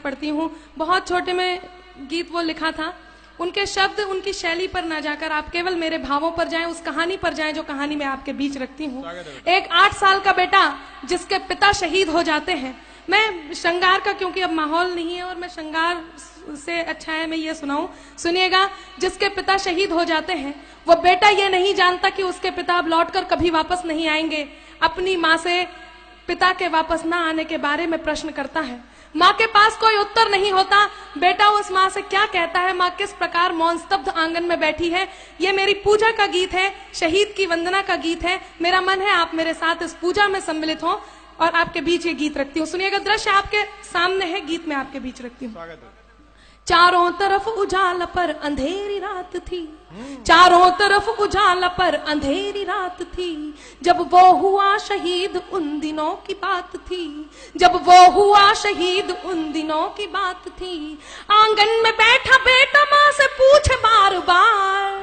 पढ़ती हूँ। बहुत छोटे में गीत वो लिखा था। उनके शब्द, उनकी शैली पर ना जाकर आप केवल मेरे भावों पर जाएं, उस कहानी पर जाएं जो कहानी मैं आपके बीच रखती हूँ। एक 8 साल का बेटा जिसके पिता शहीद हो जाते हैं। मैं श्रृंगार का, क्योंकि अब माहौल नहीं है और मैं श्रृंगार से अच्छा है मैं ये सुनाऊं, सुनिएगा। जिसके पिता शहीद हो जाते हैं, वो बेटा ये नहीं जानता कि उसके पिता अब लौटकर कभी वापस नहीं आएंगे। अपनी माँ से पिता के वापस ना आने के बारे में प्रश्न करता है। माँ के पास कोई उत्तर नहीं होता। बेटा उस माँ से क्या कहता है, माँ किस प्रकार मौन स्तब्ध आंगन में बैठी है। ये मेरी पूजा का गीत है, शहीद की वंदना का गीत है। मेरा मन है आप मेरे साथ इस पूजा में सम्मिलित हो और आपके बीच ये गीत रखती हूँ। सुनिएगा, दृश्य आपके सामने है, गीत में आपके बीच रखती हूँ। चारों तरफ उजाला पर अंधेरी रात थी, चारों तरफ उजाला पर अंधेरी रात थी। जब वो हुआ शहीद उन दिनों की बात थी, जब वो हुआ शहीद उन दिनों की बात थी। आंगन में बैठा बेटा माँ से पूछे बार बार,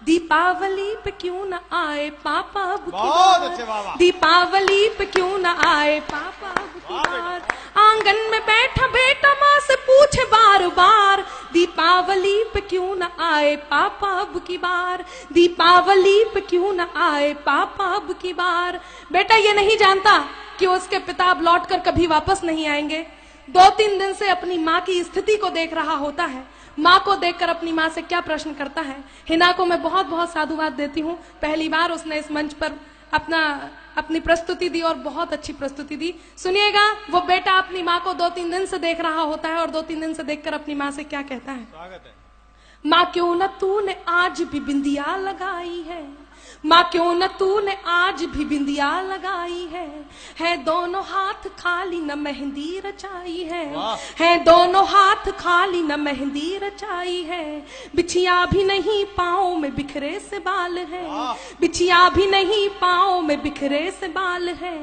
दीपावली पे क्यों न आए पापा अब की बार, दीपावली पे क्यों न आए पापा अब की बार। आंगन में बैठा बेटा माँ से पूछे बार बार, दीपावली पे क्यों न आए पापा अब की बार, दीपावली पे क्यों न आए पापा अब की बार। बेटा ये नहीं जानता कि उसके पिता अब लौटकर कभी वापस नहीं आएंगे। 2-3 दिन से अपनी माँ की स्थिति को देख रहा होता है। माँ को देखकर अपनी माँ से क्या प्रश्न करता है। हिना को मैं बहुत बहुत साधुवाद देती हूँ। पहली बार उसने इस मंच पर अपनी प्रस्तुति दी और बहुत अच्छी प्रस्तुति दी। सुनिएगा, वो बेटा अपनी माँ को 2-3 दिन से देख रहा होता है और 2-3 दिन से देखकर अपनी माँ से क्या कहता है। स्वागत है। माँ क्यों न तूने आज भी बिंदिया लगाई है, माँ क्यों न तूने आज भी बिंदिया लगाई है दोनों हाथ खाली न मेहंदी रचाई है दोनों हाथ खाली न मेहंदी रचाई है। बिछिया भी नहीं पाँव में बिखरे से बाल है, बिछिया भी नहीं पाँव में बिखरे से बाल है।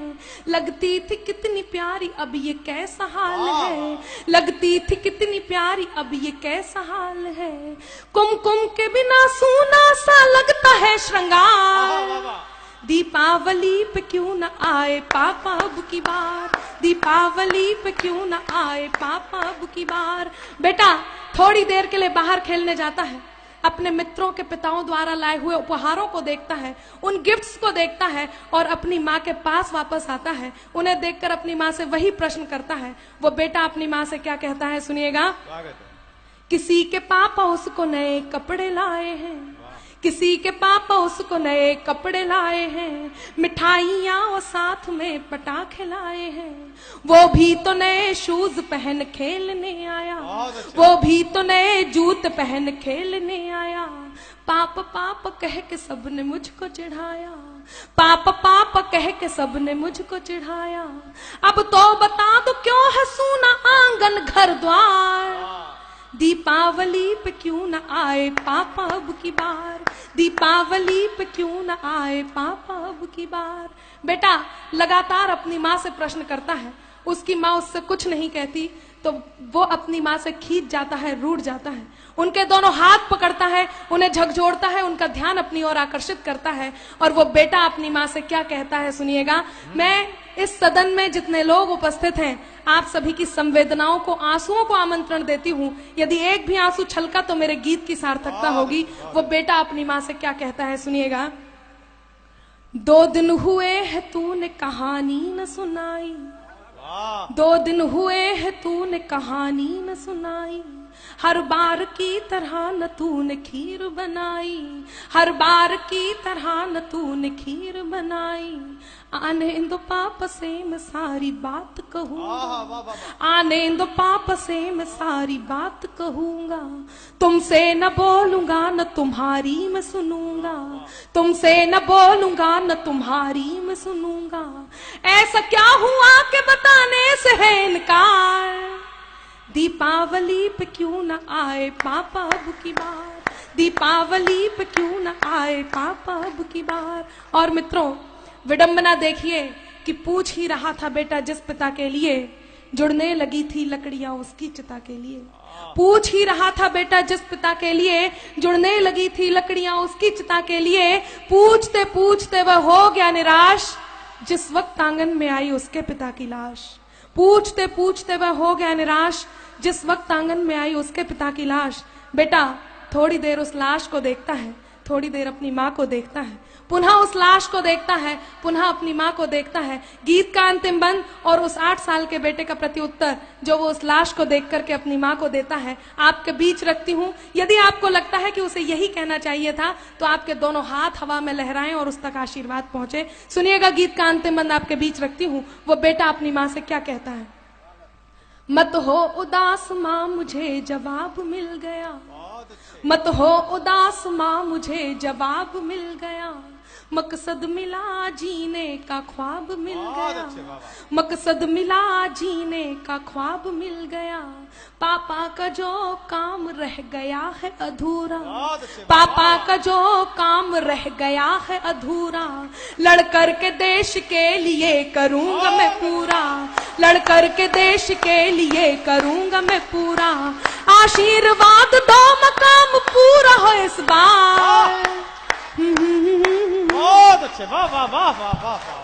लगती थी कितनी प्यारी अब ये कैसा हाल है, लगती थी कितनी प्यारी अब ये कैसा हाल है। कुमकुम के बिना सूना सा लगता है श्रृंगार, दीपावली पे क्यों न आए पापा अब की बार, दीपावली पे क्यों न आए पापा अब की बार। बेटा थोड़ी देर के लिए बाहर खेलने जाता है, अपने मित्रों के पिताओं द्वारा लाए हुए उपहारों को देखता है, उन गिफ्ट्स को देखता है और अपनी माँ के पास वापस आता है। उन्हें देखकर अपनी माँ से वही प्रश्न करता है। वो बेटा अपनी माँ से क्या कहता है, सुनिएगा। किसी के पापा उसको नए कपड़े लाए हैं, किसी के पापा उसको नए कपड़े लाए हैं। मिठाइयाँ और साथ में पटाखे लाए हैं। वो भी तो नए शूज पहन खेलने आया, वो भी तो नए जूते पहन खेलने आया। पाप पाप कह के सबने मुझको चिढ़ाया, पाप पाप कह के सबने मुझको चिढ़ाया। अब तो बता दो क्यों है सूना आंगन घर द्वार, दीपावली पे क्यों न आए पापा अब की बार, दीपावली पे क्यों न आए पापा अब की बार। बेटा लगातार अपनी माँ से प्रश्न करता है। उसकी माँ उससे कुछ नहीं कहती तो वो अपनी माँ से खींच जाता है, रूठ जाता है। उनके दोनों हाथ पकड़ता है, उन्हें झकझोरता है, उनका ध्यान अपनी ओर आकर्षित करता है। और वो बेटा अपनी माँ से क्या कहता है, सुनिएगा। मैं इस सदन में जितने लोग उपस्थित हैं, आप सभी की संवेदनाओं को, आंसुओं को आमंत्रण देती हूँ। यदि एक भी आंसू छलका तो मेरे गीत की सार्थकता होगी। वो बेटा अपनी माँ से क्या कहता है, सुनिएगा। 2 दिन हुए है तूने कहानी न सुनाई, 2 दिन हुए है तूने कहानी न सुनाई। हर बार की तरह न तूने खीर बनाई, हर बार की तरह न तूने खीर बनाई। आने दो पाप से मैं सारी बात कहूँगा, आने दो पाप से मैं सारी बात कहूँगा। तुमसे न बोलूंगा न तुम्हारी मैं सुनूंगा, तुमसे न बोलूंगा न तुम्हारी मैं सुनूंगा। ऐसा क्या हुआ कि बताने से है इनकार, दीपावली पे क्यों न आए पापा अब की बार, दीपावली पे क्यों न आए पापा अब की बार। और मित्रों विडंबना देखिए कि पूछ ही रहा था बेटा जिस पिता के लिए, जुड़ने लगी थी लकड़ियां उसकी चिता के लिए। पूछ ही रहा था बेटा जिस पिता के लिए, जुड़ने लगी थी लकड़ियां उसकी चिता के लिए। पूछते पूछते वह हो गया निराश, जिस वक्त आंगन में आई उसके पिता की लाश। पूछते पूछते वह हो गया निराश। जिस वक्त आंगन में आई उसके पिता की लाश। बेटा थोड़ी देर उस लाश को देखता है, थोड़ी देर अपनी माँ को देखता है, पुनः उस लाश को देखता है, पुनः अपनी माँ को देखता है। गीत का अंतिम बंद और उस 8 साल के बेटे का प्रत्युत्तर जो वो उस लाश को देख करके अपनी माँ को देता है, आपके बीच रखती हूँ। यदि आपको लगता है कि उसे यही कहना चाहिए था तो आपके दोनों हाथ हवा में लहराएं और उस तक आशीर्वाद पहुंचे। सुनिएगा गीत का अंतिम बंद आपके बीच रखती हूँ। वो बेटा अपनी माँ से क्या कहता है। मत हो उदास माँ मुझे जवाब मिल गया, मत हो उदास माँ मुझे जवाब मिल गया, मकसद मिला जीने का ख्वाब मिल गया, मकसद मिला जीने का ख्वाब मिल गया। पापा का जो काम रह गया है अधूरा, पापा का जो काम रह गया है अधूरा, लड़कर के देश के लिए करूंगा मैं पूरा, लड़कर के देश के लिए करूंगा मैं पूरा। आशीर्वाद दो मकाम पूरा हो इस बार। बहुत अच्छे, वाह वाह वाह वाह वाह।